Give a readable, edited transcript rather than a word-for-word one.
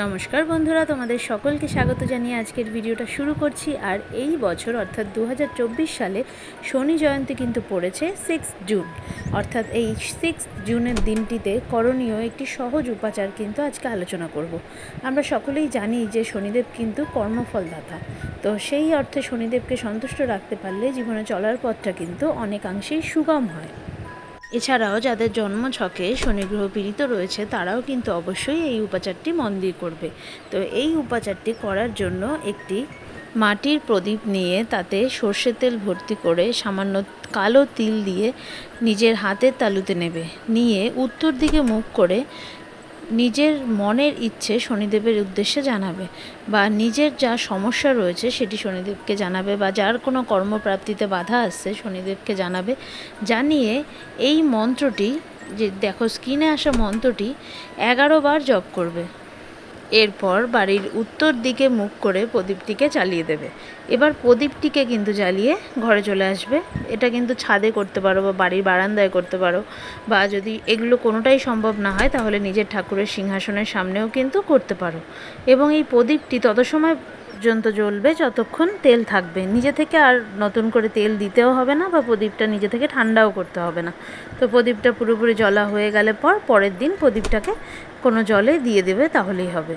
নমস্কার বন্ধুরা, তোমাদের সকলকে স্বাগত জানিয়ে আজকের ভিডিওটা শুরু করছি। আর এই বছর অর্থাৎ 2024 সালে শনি জয়ন্তী কিন্তু পড়েছে 6 জুন। অর্থাৎ এই 6 জুনের দিনটিতে করণীয় একটি সহজ উপাচার কিন্তু আজকে আলোচনা করব। আমরা সকলেই জানি যে শনিদেব কিন্তু কর্মফলদাতা, তো সেই অর্থে শনিদেবকে সন্তুষ্ট রাখতে পারলে জীবনে চলার পথটা কিন্তু অনেকাংশেই সুগম হয়। এছাড়াও যাদের জন্মছকে শনি গ্রহ পীড়িত রয়েছে তারাও কিন্তু অবশ্যই এই উপাচারটি মন দিয়ে করবে। তো এই উপাচারটি করার জন্য একটি মাটির প্রদীপ নিয়ে তাতে সর্ষের তেল ভর্তি করে সামান্য কালো তিল দিয়ে নিজের হাতের তালুতে নেবে, নিয়ে উত্তর দিকে মুখ করে নিজের মনের ইচ্ছে শনিদেবের উদ্দেশ্যে জানাবে, বা নিজের যা সমস্যা রয়েছে সেটি শনিদেবকে জানাবে, বা যার কোনো কর্মপ্রাপ্তিতে বাধা আসছে শনিদেবকে জানাবে। জানিয়ে এই মন্ত্রটি, যে দেখো স্ক্রিনে আসা মন্ত্রটি 11 বার জপ করবে। এরপর বাড়ির উত্তর দিকে মুখ করে প্রদীপটিকে চালিয়ে দেবে। এবার প্রদীপটিকে কিন্তু জ্বালিয়ে ঘরে চলে আসবে। এটা কিন্তু ছাদে করতে পারো বা বাড়ির বারান্দায় করতে পারো, বা যদি এগুলো কোনোটাই সম্ভব না হয় তাহলে নিজের ঠাকুরের সিংহাসনের সামনেও কিন্তু করতে পারো। এবং এই প্রদীপটি তত সময় পর্যন্ত জ্বলবে যতক্ষণ তেল থাকবে। নিজে থেকে আর নতুন করে তেল দিতেও হবে না, বা প্রদীপটা নিজে থেকে ঠান্ডাও করতে হবে না। তো প্রদীপটা পুরোপুরি জ্বলা হয়ে গেলে পরের দিন প্রদীপটাকে কোনো জলে দিয়ে দেবে, তাহলেই হবে।